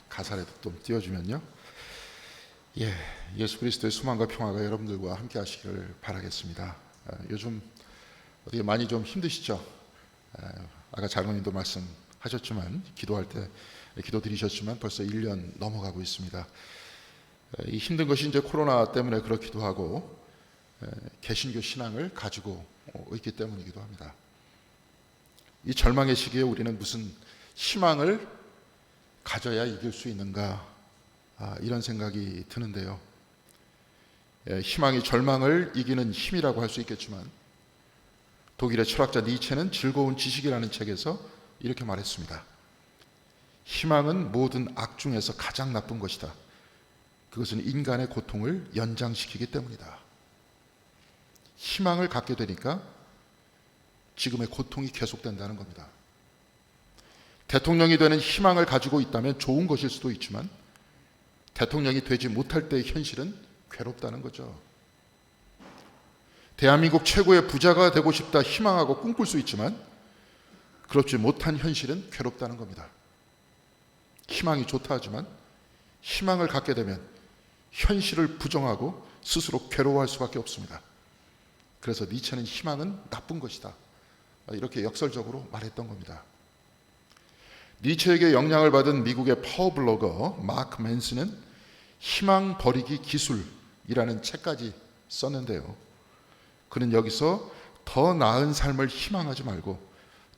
가사라도 좀 띄워주면요. 예수 그리스도의 소망과 평화가 여러분들과 함께 하시기를 바라겠습니다. 요즘 어떻게 많이 좀 힘드시죠? 아까 장로님도 말씀하셨지만 기도할 때 기도 드리셨지만 벌써 1년 넘어가고 있습니다. 이 힘든 것이 이제 코로나 때문에 그렇기도 하고 개신교 신앙을 가지고 있기 때문이기도 합니다. 이 절망의 시기에 우리는 무슨 희망을 가져야 이길 수 있는가, 이런 생각이 드는데요. 희망이 절망을 이기는 힘이라고 할 수 있겠지만 독일의 철학자 니체는 즐거운 지식이라는 책에서 이렇게 말했습니다. 희망은 모든 악 중에서 가장 나쁜 것이다. 그것은 인간의 고통을 연장시키기 때문이다. 희망을 갖게 되니까 지금의 고통이 계속된다는 겁니다. 대통령이 되는 희망을 가지고 있다면 좋은 것일 수도 있지만 대통령이 되지 못할 때의 현실은 괴롭다는 거죠. 대한민국 최고의 부자가 되고 싶다 희망하고 꿈꿀 수 있지만 그렇지 못한 현실은 괴롭다는 겁니다. 희망이 좋다 하지만 희망을 갖게 되면 현실을 부정하고 스스로 괴로워할 수밖에 없습니다. 그래서 니체는 희망은 나쁜 것이다, 이렇게 역설적으로 말했던 겁니다. 니체에게 영향을 받은 미국의 파워블로거 마크 맨슨은 희망 버리기 기술이라는 책까지 썼는데요. 그는 여기서 더 나은 삶을 희망하지 말고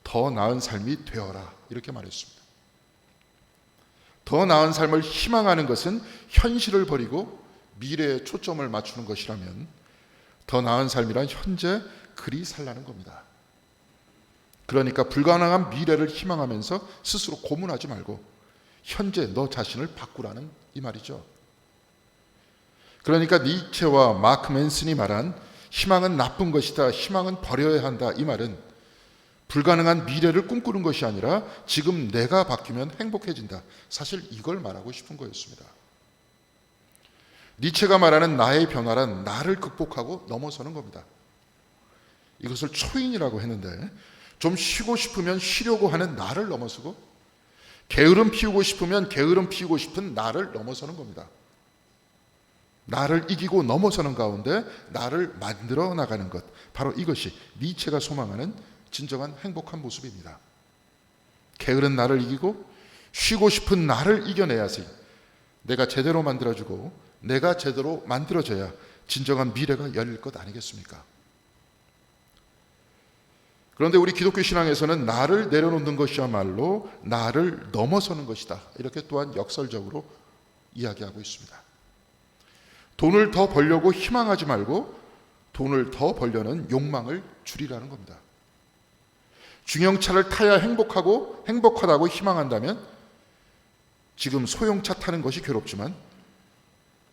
더 나은 삶이 되어라, 이렇게 말했습니다. 더 나은 삶을 희망하는 것은 현실을 버리고 미래에 초점을 맞추는 것이라면 더 나은 삶이란 현재 그리 살라는 겁니다. 그러니까 불가능한 미래를 희망하면서 스스로 고문하지 말고 현재 너 자신을 바꾸라는 이 말이죠. 그러니까 니체와 마크 맨슨이 말한 희망은 나쁜 것이다, 희망은 버려야 한다, 이 말은 불가능한 미래를 꿈꾸는 것이 아니라 지금 내가 바뀌면 행복해진다, 사실 이걸 말하고 싶은 거였습니다. 니체가 말하는 나의 변화란 나를 극복하고 넘어서는 겁니다. 이것을 초인이라고 했는데 좀 쉬고 싶으면 쉬려고 하는 나를 넘어서고 게으름 피우고 싶으면 게으름 피우고 싶은 나를 넘어서는 겁니다. 나를 이기고 넘어서는 가운데 나를 만들어 나가는 것, 바로 이것이 니체가 소망하는 진정한 행복한 모습입니다. 게으른 나를 이기고 쉬고 싶은 나를 이겨내야지 내가 제대로 만들어주고 내가 제대로 만들어져야 진정한 미래가 열릴 것 아니겠습니까? 그런데 우리 기독교 신앙에서는 나를 내려놓는 것이야말로 나를 넘어서는 것이다, 이렇게 또한 역설적으로 이야기하고 있습니다. 돈을 더 벌려고 희망하지 말고 돈을 더 벌려는 욕망을 줄이라는 겁니다. 중형차를 타야 행복하다고 희망한다면 지금 소형차 타는 것이 괴롭지만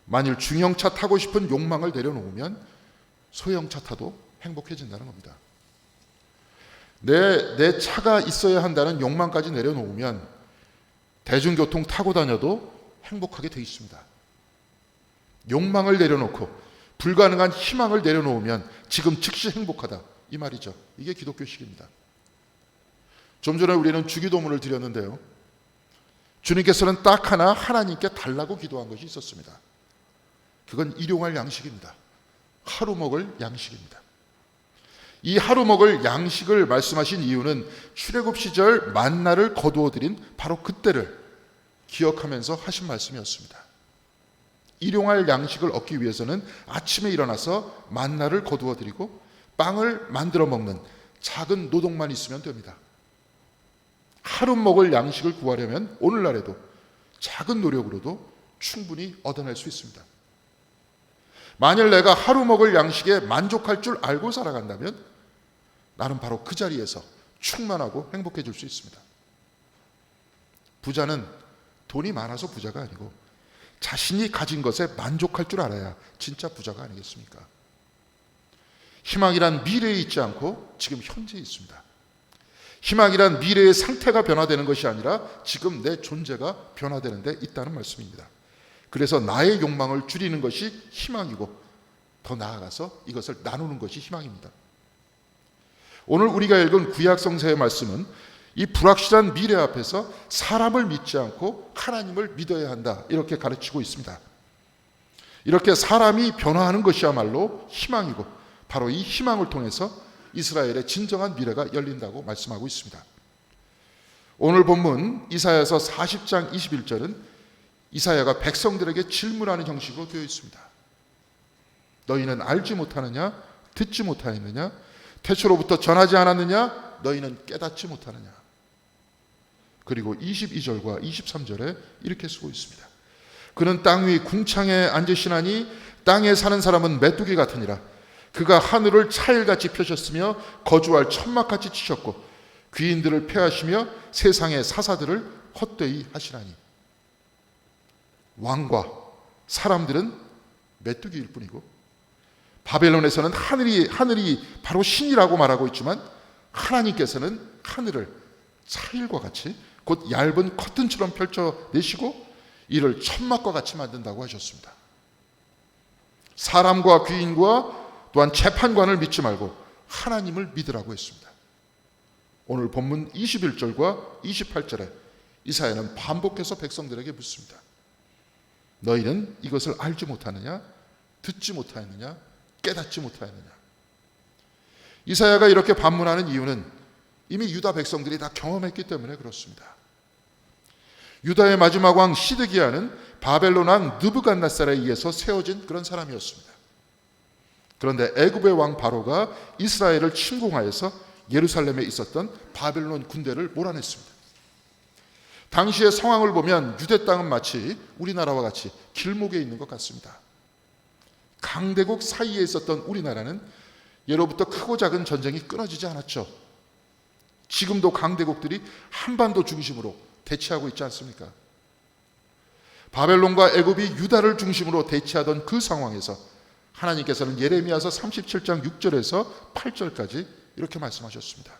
만일 중형차 타고 싶은 욕망을 내려놓으면 소형차 타도 행복해진다는 겁니다. 내 차가 있어야 한다는 욕망까지 내려놓으면 대중교통 타고 다녀도 행복하게 돼 있습니다. 욕망을 내려놓고 불가능한 희망을 내려놓으면 지금 즉시 행복하다, 이 말이죠. 이게 기독교식입니다. 좀 전에 우리는 주기도문을 드렸는데요. 주님께서는 딱 하나 하나님께 달라고 기도한 것이 있었습니다. 그건 일용할 양식입니다. 하루 먹을 양식입니다. 이 하루 먹을 양식을 말씀하신 이유는 출애굽 시절 만나를 거두어 드린 바로 그때를 기억하면서 하신 말씀이었습니다. 일용할 양식을 얻기 위해서는 아침에 일어나서 만나를 거두어 드리고 빵을 만들어 먹는 작은 노동만 있으면 됩니다. 하루 먹을 양식을 구하려면 오늘날에도 작은 노력으로도 충분히 얻어낼 수 있습니다. 만일 내가 하루 먹을 양식에 만족할 줄 알고 살아간다면 나는 바로 그 자리에서 충만하고 행복해질 수 있습니다. 부자는 돈이 많아서 부자가 아니고 자신이 가진 것에 만족할 줄 알아야 진짜 부자가 아니겠습니까? 희망이란 미래에 있지 않고 지금 현재에 있습니다. 희망이란 미래의 상태가 변화되는 것이 아니라 지금 내 존재가 변화되는 데 있다는 말씀입니다. 그래서 나의 욕망을 줄이는 것이 희망이고 더 나아가서 이것을 나누는 것이 희망입니다. 오늘 우리가 읽은 구약 성서의 말씀은 이 불확실한 미래 앞에서 사람을 믿지 않고 하나님을 믿어야 한다, 이렇게 가르치고 있습니다. 이렇게 사람이 변화하는 것이야말로 희망이고, 바로 이 희망을 통해서 이스라엘의 진정한 미래가 열린다고 말씀하고 있습니다. 오늘 본문 이사야서 40장 21절은 이사야가 백성들에게 질문하는 형식으로 되어 있습니다. 너희는 알지 못하느냐? 듣지 못하였느냐? 태초로부터 전하지 않았느냐? 너희는 깨닫지 못하느냐? 그리고 22절과 23절에 이렇게 쓰고 있습니다. 그는 땅 위 궁창에 앉으시나니 땅에 사는 사람은 메뚜기 같으니라. 그가 하늘을 차일같이 펴셨으며 거주할 천막같이 치셨고 귀인들을 패하시며 세상의 사사들을 헛되이 하시나니. 왕과 사람들은 메뚜기일 뿐이고, 바벨론에서는 하늘이 바로 신이라고 말하고 있지만 하나님께서는 하늘을 차일과 같이 곧 얇은 커튼처럼 펼쳐내시고 이를 천막과 같이 만든다고 하셨습니다. 사람과 귀인과 또한 재판관을 믿지 말고 하나님을 믿으라고 했습니다. 오늘 본문 21절과 28절에 이사야는 반복해서 백성들에게 묻습니다. 너희는 이것을 알지 못하느냐? 듣지 못하였느냐? 깨닫지 못하였느냐? 이사야가 이렇게 반문하는 이유는 이미 유다 백성들이 다 경험했기 때문에 그렇습니다. 유다의 마지막 왕 시드기야는 바벨론 왕 느부갓네살에 의해서 세워진 그런 사람이었습니다. 그런데 애굽의 왕 바로가 이스라엘을 침공하여서 예루살렘에 있었던 바벨론 군대를 몰아냈습니다. 당시의 상황을 보면 유대 땅은 마치 우리나라와 같이 길목에 있는 것 같습니다. 강대국 사이에 있었던 우리나라는 예로부터 크고 작은 전쟁이 끊어지지 않았죠. 지금도 강대국들이 한반도 중심으로 대치하고 있지 않습니까? 바벨론과 애굽이 유다를 중심으로 대치하던 그 상황에서 하나님께서는 예레미야서 37장 6절에서 8절까지 이렇게 말씀하셨습니다.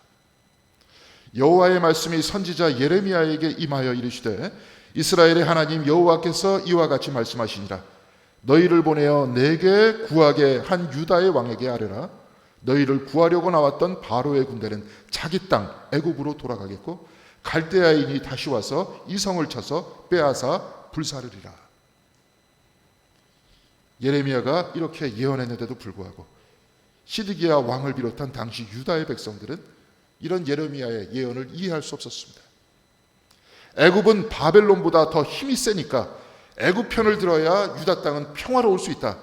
여호와의 말씀이 선지자 예레미야에게 임하여 이르시되 이스라엘의 하나님 여호와께서 이와 같이 말씀하시니라. 너희를 보내어 내게 구하게 한 유다의 왕에게 아뢰라. 너희를 구하려고 나왔던 바로의 군대는 자기 땅 애굽으로 돌아가겠고 갈대아인이 다시 와서 이 성을 쳐서 빼앗아 불사르리라. 예레미야가 이렇게 예언했는데도 불구하고 시드기야 왕을 비롯한 당시 유다의 백성들은 이런 예레미야의 예언을 이해할 수 없었습니다. 애굽은 바벨론보다 더 힘이 세니까 애굽 편을 들어야 유다 땅은 평화로울 수 있다,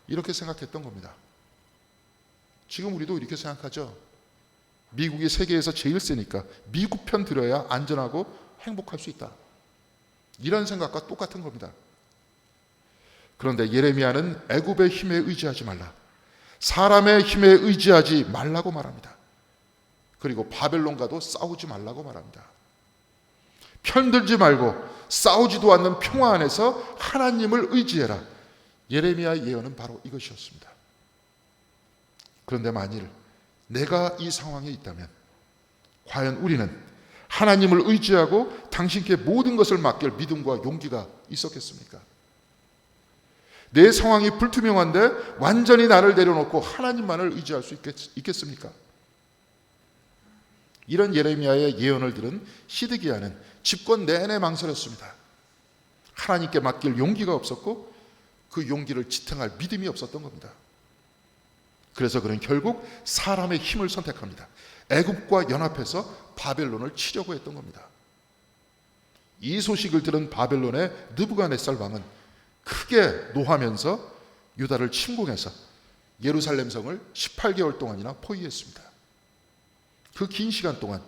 이렇게 생각했던 겁니다. 지금 우리도 이렇게 생각하죠. 미국이 세계에서 제일 세니까 미국 편 들어야 안전하고 행복할 수 있다, 이런 생각과 똑같은 겁니다. 그런데 예레미야는 애굽의 힘에 의지하지 말라, 사람의 힘에 의지하지 말라고 말합니다. 그리고 바벨론과도 싸우지 말라고 말합니다. 편들지 말고 싸우지도 않는 평화 안에서 하나님을 의지해라. 예레미야의 예언은 바로 이것이었습니다. 그런데 만일 내가 이 상황에 있다면 과연 우리는 하나님을 의지하고 당신께 모든 것을 맡길 믿음과 용기가 있었겠습니까? 내 상황이 불투명한데 완전히 나를 내려놓고 하나님만을 의지할 수 있겠습니까? 이런 예레미야의 예언을 들은 시드기야는 집권 내내 망설였습니다. 하나님께 맡길 용기가 없었고 그 용기를 지탱할 믿음이 없었던 겁니다. 그래서 그는 결국 사람의 힘을 선택합니다. 애굽과 연합해서 바벨론을 치려고 했던 겁니다. 이 소식을 들은 바벨론의 느부갓네살 왕은 크게 노하면서 유다를 침공해서 예루살렘 성을 18개월 동안이나 포위했습니다. 그 긴 시간 동안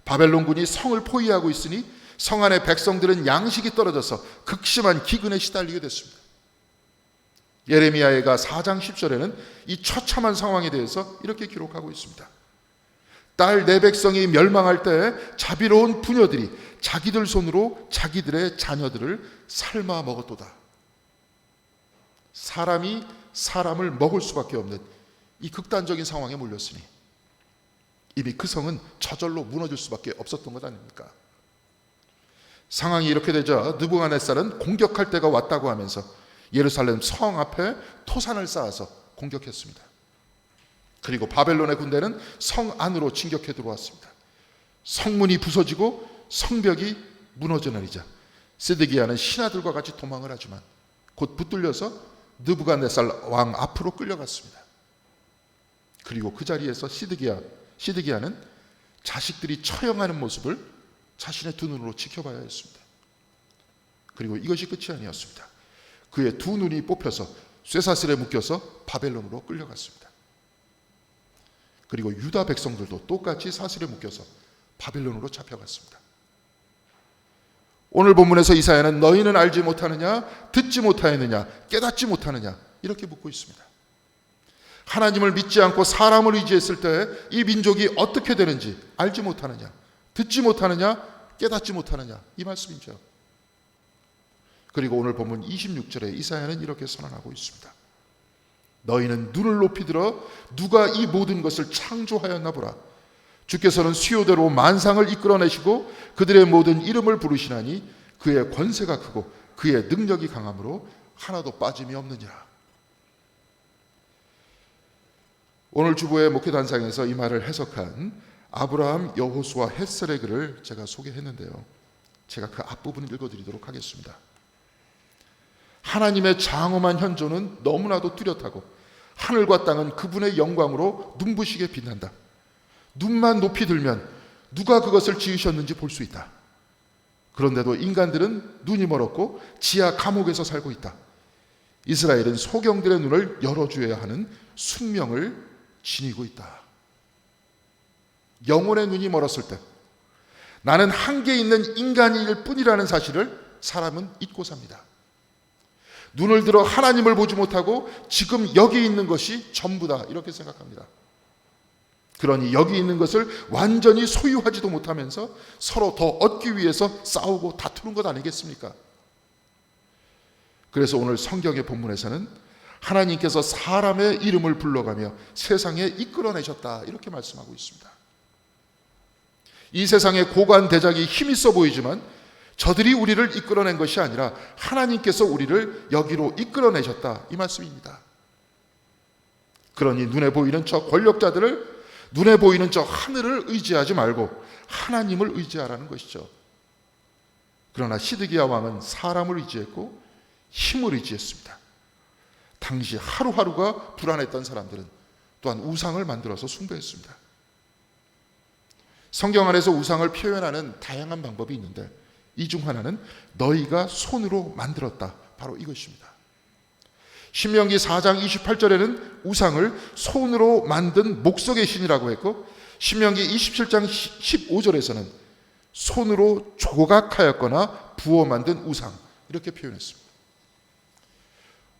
바벨론군이 성을 포위하고 있으니 성 안의 백성들은 양식이 떨어져서 극심한 기근에 시달리게 됐습니다. 예레미야가 4장 10절에는 이 처참한 상황에 대해서 이렇게 기록하고 있습니다. 딸 내 백성이 멸망할 때 자비로운 부녀들이 자기들 손으로 자기들의 자녀들을 삶아 먹었도다. 사람이 사람을 먹을 수밖에 없는 이 극단적인 상황에 몰렸으니 이미 그 성은 저절로 무너질 수밖에 없었던 것 아닙니까? 상황이 이렇게 되자 느부갓네살은 공격할 때가 왔다고 하면서 예루살렘 성 앞에 토산을 쌓아서 공격했습니다. 그리고 바벨론의 군대는 성 안으로 진격해 들어왔습니다. 성문이 부서지고 성벽이 무너져 내리자 시드기야는 신하들과 같이 도망을 하지만 곧 붙들려서 느부갓네살 왕 앞으로 끌려갔습니다. 그리고 그 자리에서 시드기야는 자식들이 처형하는 모습을 자신의 두 눈으로 지켜봐야 했습니다. 그리고 이것이 끝이 아니었습니다. 그의 두 눈이 뽑혀서 쇠사슬에 묶여서 바벨론으로 끌려갔습니다. 그리고 유다 백성들도 똑같이 사슬에 묶여서 바벨론으로 잡혀갔습니다. 오늘 본문에서 이사야는 너희는 알지 못하느냐, 듣지 못하였느냐, 깨닫지 못하느냐 이렇게 묻고 있습니다. 하나님을 믿지 않고 사람을 의지했을 때 이 민족이 어떻게 되는지 알지 못하느냐, 듣지 못하느냐, 깨닫지 못하느냐 이 말씀이죠. 그리고 오늘 본문 26절에 이사야는 이렇게 선언하고 있습니다. 너희는 눈을 높이 들어 누가 이 모든 것을 창조하였나 보라. 주께서는 수요대로 만상을 이끌어내시고 그들의 모든 이름을 부르시나니 그의 권세가 크고 그의 능력이 강함으로 하나도 빠짐이 없느니라. 오늘 주보의 목회단상에서 이 말을 해석한 아브라함, 여호수아, 헷셀의 글을 제가 소개했는데요. 제가 그 앞부분을 읽어드리도록 하겠습니다. 하나님의 장엄한 현존은 너무나도 뚜렷하고 하늘과 땅은 그분의 영광으로 눈부시게 빛난다. 눈만 높이 들면 누가 그것을 지으셨는지 볼 수 있다. 그런데도 인간들은 눈이 멀었고 지하 감옥에서 살고 있다. 이스라엘은 소경들의 눈을 열어줘야 하는 숙명을 지니고 있다. 영혼의 눈이 멀었을 때 나는 한계 있는 인간일 뿐이라는 사실을 사람은 잊고 삽니다. 눈을 들어 하나님을 보지 못하고 지금 여기 있는 것이 전부다 이렇게 생각합니다. 그러니 여기 있는 것을 완전히 소유하지도 못하면서 서로 더 얻기 위해서 싸우고 다투는 것 아니겠습니까? 그래서 오늘 성경의 본문에서는 하나님께서 사람의 이름을 불러가며 세상에 이끌어내셨다 이렇게 말씀하고 있습니다. 이 세상의 고관 대작이 힘있어 보이지만 저들이 우리를 이끌어낸 것이 아니라 하나님께서 우리를 여기로 이끌어내셨다 이 말씀입니다. 그러니 눈에 보이는 저 권력자들을, 눈에 보이는 저 하늘을 의지하지 말고 하나님을 의지하라는 것이죠. 그러나 시드기야 왕은 사람을 의지했고 힘을 의지했습니다. 당시 하루하루가 불안했던 사람들은 또한 우상을 만들어서 숭배했습니다. 성경 안에서 우상을 표현하는 다양한 방법이 있는데 이 중 하나는 너희가 손으로 만들었다, 바로 이것입니다. 신명기 4장 28절에는 우상을 손으로 만든 목석의 신이라고 했고 신명기 27장 15절에서는 손으로 조각하였거나 부어 만든 우상 이렇게 표현했습니다.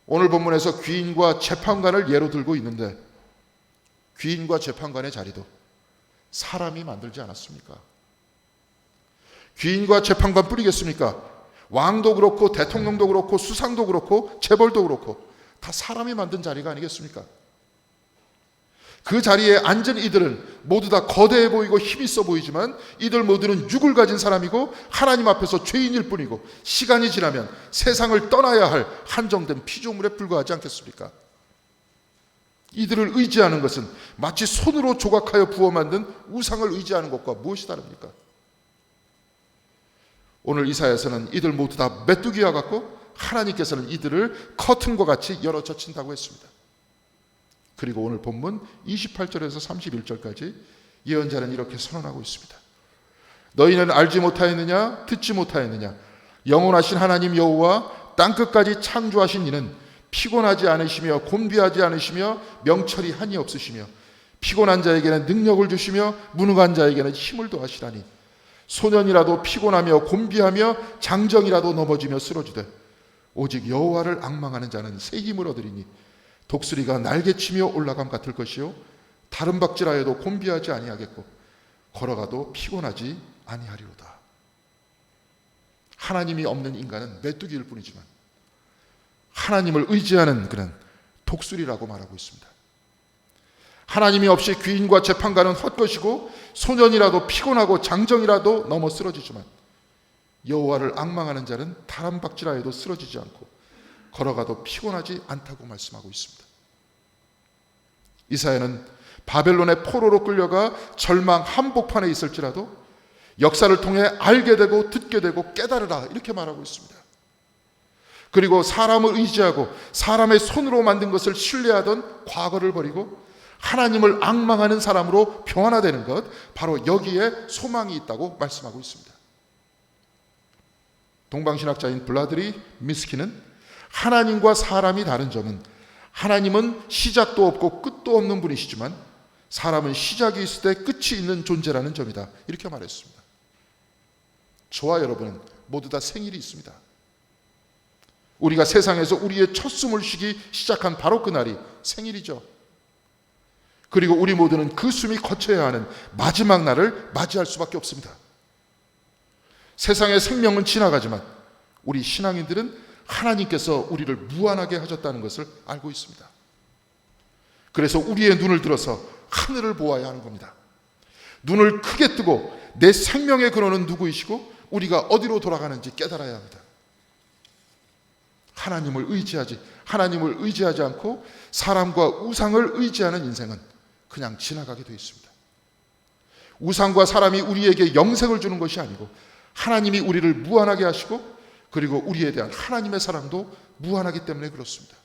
오늘 본문에서 귀인과 재판관을 예로 들고 있는데 귀인과 재판관의 자리도 사람이 만들지 않았습니까? 귀인과 재판관 뿐이겠습니까? 왕도 그렇고 대통령도 그렇고 수상도 그렇고 재벌도 그렇고 다 사람이 만든 자리가 아니겠습니까? 그 자리에 앉은 이들은 모두 다 거대해 보이고 힘있어 보이지만 이들 모두는 육을 가진 사람이고 하나님 앞에서 죄인일 뿐이고 시간이 지나면 세상을 떠나야 할 한정된 피조물에 불과하지 않겠습니까? 이들을 의지하는 것은 마치 손으로 조각하여 부어 만든 우상을 의지하는 것과 무엇이 다릅니까? 오늘 이사야서는 이들 모두 다 메뚜기와 같고 하나님께서는 이들을 커튼과 같이 열어 젖힌다고 했습니다. 그리고 오늘 본문 28절에서 31절까지 예언자는 이렇게 선언하고 있습니다. 너희는 알지 못하였느냐, 듣지 못하였느냐, 영원하신 하나님 여호와 땅끝까지 창조하신 이는 피곤하지 않으시며 곤비하지 않으시며 명철이 한이 없으시며 피곤한 자에게는 능력을 주시며 무능한 자에게는 힘을 더하시라니 소년이라도 피곤하며 곤비하며 장정이라도 넘어지며 쓰러지되 오직 여호와를 앙망하는 자는 새 힘을 얻으리니 독수리가 날개치며 올라감 같을 것이요 다른 박질하여도 곤비하지 아니하겠고 걸어가도 피곤하지 아니하리로다. 하나님이 없는 인간은 메뚜기일 뿐이지만 하나님을 의지하는 그는 독수리라고 말하고 있습니다. 하나님이 없이 귀인과 재판관은 헛것이고 소년이라도 피곤하고 장정이라도 넘어 쓰러지지만 여호와를 앙망하는 자는 다람박질하여도 쓰러지지 않고 걸어가도 피곤하지 않다고 말씀하고 있습니다. 이사야는 바벨론의 포로로 끌려가 절망 한복판에 있을지라도 역사를 통해 알게 되고 듣게 되고 깨달으라, 이렇게 말하고 있습니다. 그리고 사람을 의지하고 사람의 손으로 만든 것을 신뢰하던 과거를 버리고 하나님을 앙망하는 사람으로 변화되는 것, 바로 여기에 소망이 있다고 말씀하고 있습니다. 동방신학자인 블라드리 미스키는 하나님과 사람이 다른 점은 하나님은 시작도 없고 끝도 없는 분이시지만 사람은 시작이 있을 때 끝이 있는 존재라는 점이다, 이렇게 말했습니다. 저와 여러분은 모두 다 생일이 있습니다. 우리가 세상에서 우리의 첫 숨을 쉬기 시작한 바로 그날이 생일이죠. 그리고 우리 모두는 그 숨이 거쳐야 하는 마지막 날을 맞이할 수밖에 없습니다. 세상의 생명은 지나가지만 우리 신앙인들은 하나님께서 우리를 무한하게 하셨다는 것을 알고 있습니다. 그래서 우리의 눈을 들어서 하늘을 보아야 하는 겁니다. 눈을 크게 뜨고 내 생명의 근원은 누구이시고 우리가 어디로 돌아가는지 깨달아야 합니다. 하나님을 의지하지 않고 사람과 우상을 의지하는 인생은 그냥 지나가게 되어 있습니다. 우상과 사람이 우리에게 영생을 주는 것이 아니고 하나님이 우리를 무한하게 하시고 그리고 우리에 대한 하나님의 사랑도 무한하기 때문에 그렇습니다.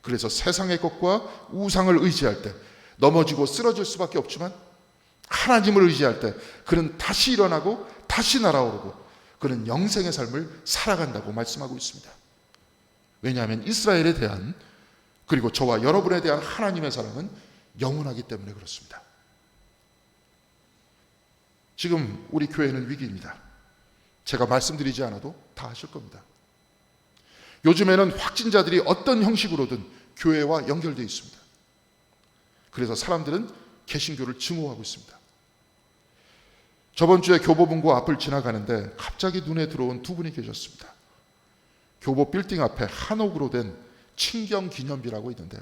그래서 세상의 것과 우상을 의지할 때 넘어지고 쓰러질 수밖에 없지만 하나님을 의지할 때 그는 다시 일어나고 다시 날아오르고 그는 영생의 삶을 살아간다고 말씀하고 있습니다. 왜냐하면 이스라엘에 대한 그리고 저와 여러분에 대한 하나님의 사랑은 영원하기 때문에 그렇습니다. 지금 우리 교회는 위기입니다. 제가 말씀드리지 않아도 다 아실 겁니다. 요즘에는 확진자들이 어떤 형식으로든 교회와 연결되어 있습니다. 그래서 사람들은 개신교를 증오하고 있습니다. 저번 주에 교보문고 앞을 지나가는데 갑자기 눈에 들어온 두 분이 계셨습니다. 교보 빌딩 앞에 한옥으로 된 친경기념비라고 있는데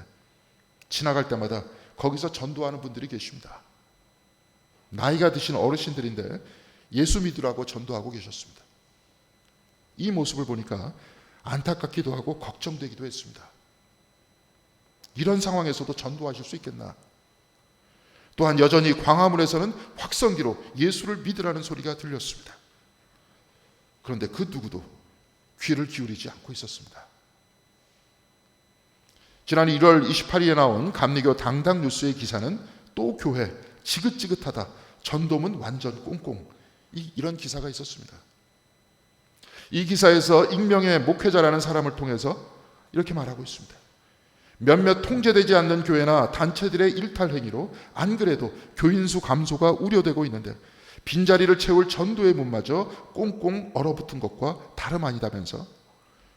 지나갈 때마다 거기서 전도하는 분들이 계십니다. 나이가 드신 어르신들인데 예수 믿으라고 전도하고 계셨습니다. 이 모습을 보니까 안타깝기도 하고 걱정되기도 했습니다. 이런 상황에서도 전도하실 수 있겠나? 또한 여전히 광화문에서는 확성기로 예수를 믿으라는 소리가 들렸습니다. 그런데 그 누구도 귀를 기울이지 않고 있었습니다. 지난 1월 28일에 나온 감리교 당당 뉴스의 기사는 또 교회 지긋지긋하다, 전도문 완전 꽁꽁, 이런 기사가 있었습니다. 이 기사에서 익명의 목회자라는 사람을 통해서 이렇게 말하고 있습니다. 몇몇 통제되지 않는 교회나 단체들의 일탈 행위로 안 그래도 교인 수 감소가 우려되고 있는데 빈자리를 채울 전도의 문마저 꽁꽁 얼어붙은 것과 다름 아니다면서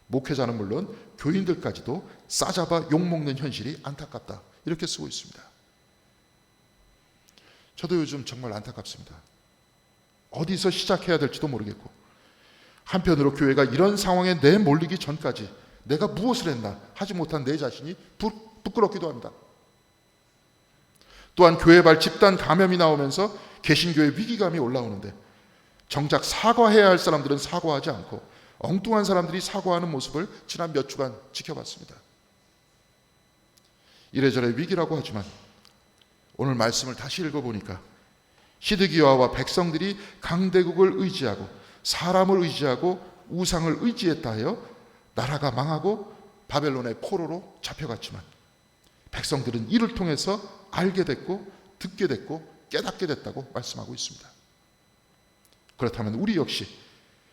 목회자는 물론 교인들까지도 싸잡아 욕먹는 현실이 안타깝다, 이렇게 쓰고 있습니다. 저도 요즘 정말 안타깝습니다. 어디서 시작해야 될지도 모르겠고 한편으로 교회가 이런 상황에 내몰리기 전까지 내가 무엇을 했나 하지 못한 내 자신이 부끄럽기도 합니다. 또한 교회발 집단 감염이 나오면서 개신교의 위기감이 올라오는데 정작 사과해야 할 사람들은 사과하지 않고 엉뚱한 사람들이 사과하는 모습을 지난 몇 주간 지켜봤습니다. 이래저래 위기라고 하지만 오늘 말씀을 다시 읽어보니까 시드기야와 백성들이 강대국을 의지하고 사람을 의지하고 우상을 의지했다 하여 나라가 망하고 바벨론의 포로로 잡혀갔지만 백성들은 이를 통해서 알게 됐고 듣게 됐고 깨닫게 됐다고 말씀하고 있습니다. 그렇다면 우리 역시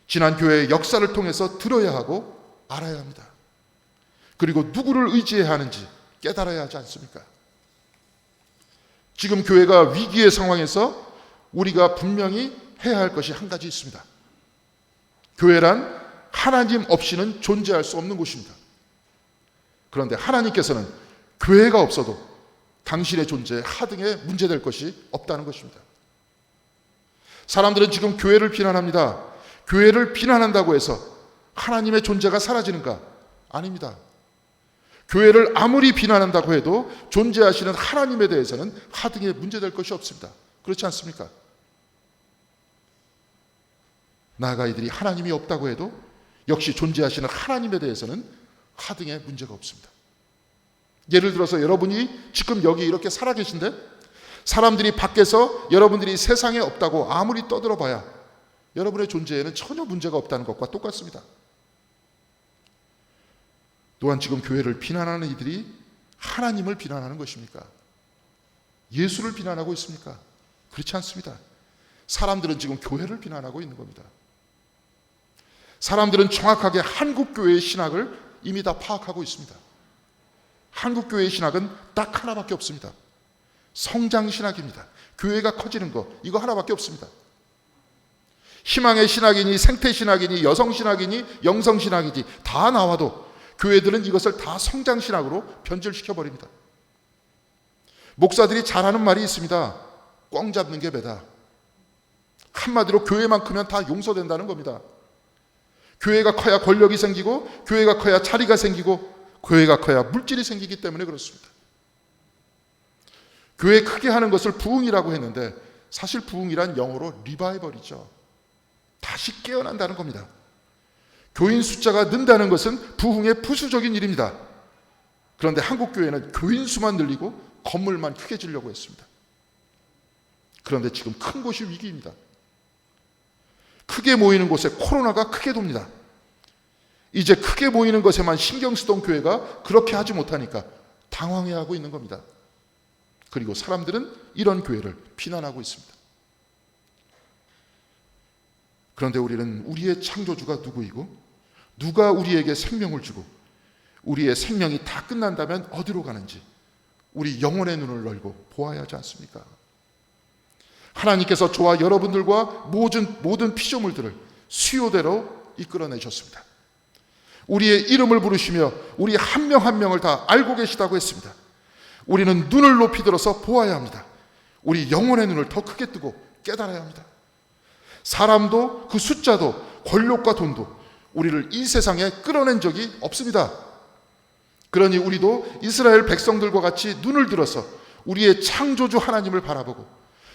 지난 교회의 역사를 통해서 들어야 하고 알아야 합니다. 그리고 누구를 의지해야 하는지 깨달아야 하지 않습니까? 지금 교회가 위기의 상황에서 우리가 분명히 해야 할 것이 한 가지 있습니다. 교회란 하나님 없이는 존재할 수 없는 곳입니다. 그런데 하나님께서는 교회가 없어도 당신의 존재에 하등에 문제될 것이 없다는 것입니다. 사람들은 지금 교회를 비난합니다. 교회를 비난한다고 해서 하나님의 존재가 사라지는가? 아닙니다. 교회를 아무리 비난한다고 해도 존재하시는 하나님에 대해서는 하등에 문제될 것이 없습니다. 그렇지 않습니까? 나아가 이들이 하나님이 없다고 해도 역시 존재하시는 하나님에 대해서는 하등에 문제가 없습니다. 예를 들어서 여러분이 지금 여기 이렇게 살아계신데 사람들이 밖에서 여러분들이 세상에 없다고 아무리 떠들어봐야 여러분의 존재에는 전혀 문제가 없다는 것과 똑같습니다. 또한 지금 교회를 비난하는 이들이 하나님을 비난하는 것입니까? 예수를 비난하고 있습니까? 그렇지 않습니다. 사람들은 지금 교회를 비난하고 있는 겁니다. 사람들은 정확하게 한국교회의 신학을 이미 다 파악하고 있습니다. 한국교회의 신학은 딱 하나밖에 없습니다. 성장신학입니다. 교회가 커지는 거, 이거 하나밖에 없습니다. 희망의 신학이니 생태신학이니 여성신학이니 영성신학이니 다 나와도 교회들은 이것을 다 성장신학으로 변질시켜버립니다. 목사들이 잘하는 말이 있습니다. 꽝 잡는 게 배다. 한마디로 교회만 크면 다 용서된다는 겁니다. 교회가 커야 권력이 생기고, 교회가 커야 자리가 생기고, 교회가 커야 물질이 생기기 때문에 그렇습니다. 교회 크게 하는 것을 부흥이라고 했는데 사실 부흥이란 영어로 리바이벌이죠. 다시 깨어난다는 겁니다. 교인 숫자가 는다는 것은 부흥의 부수적인 일입니다. 그런데 한국교회는 교인 수만 늘리고 건물만 크게 지려고 했습니다. 그런데 지금 큰 곳이 위기입니다. 크게 모이는 곳에 코로나가 크게 돕니다. 이제 크게 모이는 것에만 신경 쓰던 교회가 그렇게 하지 못하니까 당황해하고 있는 겁니다. 그리고 사람들은 이런 교회를 비난하고 있습니다. 그런데 우리는 우리의 창조주가 누구이고 누가 우리에게 생명을 주고 우리의 생명이 다 끝난다면 어디로 가는지 우리 영혼의 눈을 열고 보아야 하지 않습니까? 하나님께서 저와 여러분들과 모든 피조물들을 수요대로 이끌어내셨습니다. 우리의 이름을 부르시며 우리 한 명 한 명을 다 알고 계시다고 했습니다. 우리는 눈을 높이 들어서 보아야 합니다. 우리 영혼의 눈을 더 크게 뜨고 깨달아야 합니다. 사람도 그 숫자도 권력과 돈도 우리를 이 세상에 끌어낸 적이 없습니다. 그러니 우리도 이스라엘 백성들과 같이 눈을 들어서 우리의 창조주 하나님을 바라보고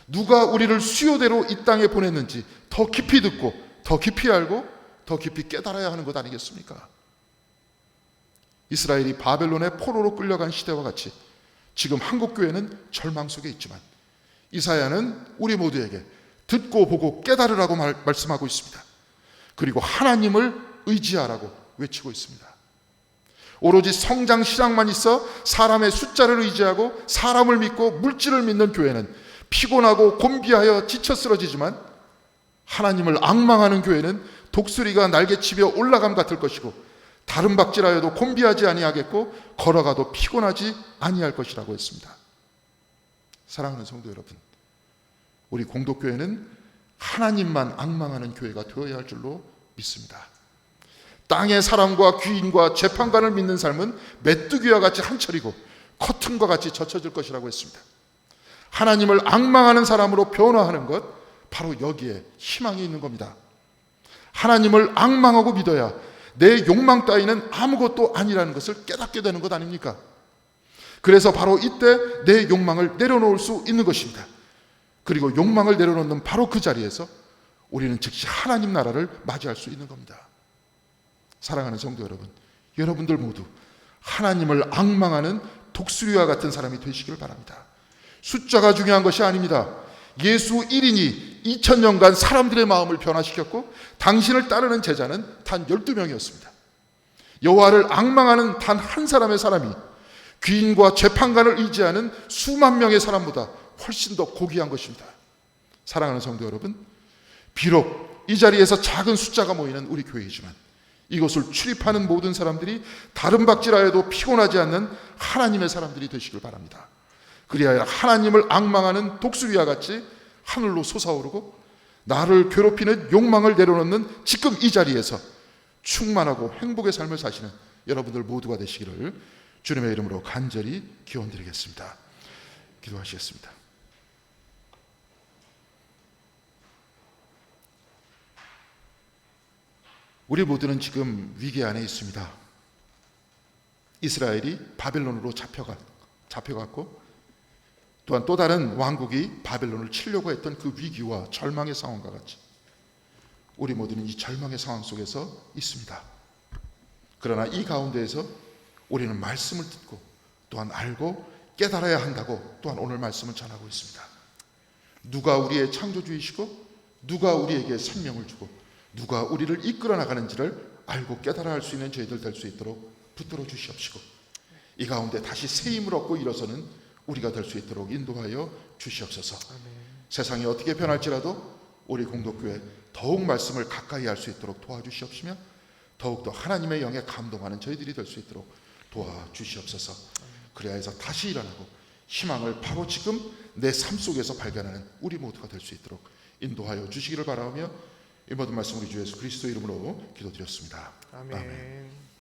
누가 우리를 수요대로 이 땅에 보냈는지 더 깊이 듣고 더 깊이 알고 더 깊이 깨달아야 하는 것 아니겠습니까? 이스라엘이 바벨론의 포로로 끌려간 시대와 같이 지금 한국교회는 절망 속에 있지만 이사야는 우리 모두에게 듣고 보고 깨달으라고 말씀하고 있습니다. 그리고 하나님을 의지하라고 외치고 있습니다. 오로지 성장 신앙만 있어 사람의 숫자를 의지하고 사람을 믿고 물질을 믿는 교회는 피곤하고 곤비하여 지쳐 쓰러지지만 하나님을 앙망하는 교회는 독수리가 날개치며 올라감 같을 것이고 다른 박질하여도 곤비하지 아니하겠고 걸어가도 피곤하지 아니할 것이라고 했습니다. 사랑하는 성도 여러분, 우리 공동교회는 하나님만 앙망하는 교회가 되어야 할 줄로 믿습니다. 땅의 사람과 귀인과 재판관을 믿는 삶은 메뚜기와 같이 한철이고 커튼과 같이 젖혀질 것이라고 했습니다. 하나님을 앙망하는 사람으로 변화하는 것, 바로 여기에 희망이 있는 겁니다. 하나님을 앙망하고 믿어야 내 욕망 따위는 아무것도 아니라는 것을 깨닫게 되는 것 아닙니까? 그래서 바로 이때 내 욕망을 내려놓을 수 있는 것입니다. 그리고 욕망을 내려놓는 바로 그 자리에서 우리는 즉시 하나님 나라를 맞이할 수 있는 겁니다. 사랑하는 성도 여러분, 여러분들 모두 하나님을 앙망하는 독수리와 같은 사람이 되시길 바랍니다. 숫자가 중요한 것이 아닙니다. 예수 1인이 2000년간 사람들의 마음을 변화시켰고 당신을 따르는 제자는 단 12명이었습니다. 여호와를 앙망하는 단 한 사람의 사람이 귀인과 재판관을 의지하는 수만 명의 사람보다 훨씬 더 고귀한 것입니다. 사랑하는 성도 여러분, 비록 이 자리에서 작은 숫자가 모이는 우리 교회이지만 이것을 출입하는 모든 사람들이 다른 박질하여도 피곤하지 않는 하나님의 사람들이 되시길 바랍니다. 그리하여 하나님을 앙망하는 독수리와 같이 하늘로 솟아오르고 나를 괴롭히는 욕망을 내려놓는 지금 이 자리에서 충만하고 행복의 삶을 사시는 여러분들 모두가 되시기를 주님의 이름으로 간절히 기원드리겠습니다. 기도하시겠습니다. 우리 모두는 지금 위기 안에 있습니다. 이스라엘이 바벨론으로 잡혀갔고 또한 또 다른 왕국이 바벨론을 치려고 했던 그 위기와 절망의 상황과 같이 우리 모두는 이 절망의 상황 속에서 있습니다. 그러나 이 가운데에서 우리는 말씀을 듣고 또한 알고 깨달아야 한다고 또한 오늘 말씀을 전하고 있습니다. 누가 우리의 창조주이시고 누가 우리에게 생명을 주고 누가 우리를 이끌어 나가는지를 알고 깨달아 할 수 있는 저희들 될 수 있도록 붙들어 주시옵시고 이 가운데 다시 새 힘을 얻고 일어서는 우리가 될 수 있도록 인도하여 주시옵소서. 세상이 어떻게 변할지라도 우리 공동교회 더욱 말씀을 가까이 할 수 있도록 도와주시옵시며 더욱더 하나님의 영에 감동하는 저희들이 될 수 있도록 도와주시옵소서. 그래야 해서 다시 일어나고 희망을 바로 지금 내 삶 속에서 발견하는 우리 모두가 될 수 있도록 인도하여 주시기를 바라며 이 모든 말씀 우리 주 예수 그리스도의 이름으로 기도드렸습니다. 아멘.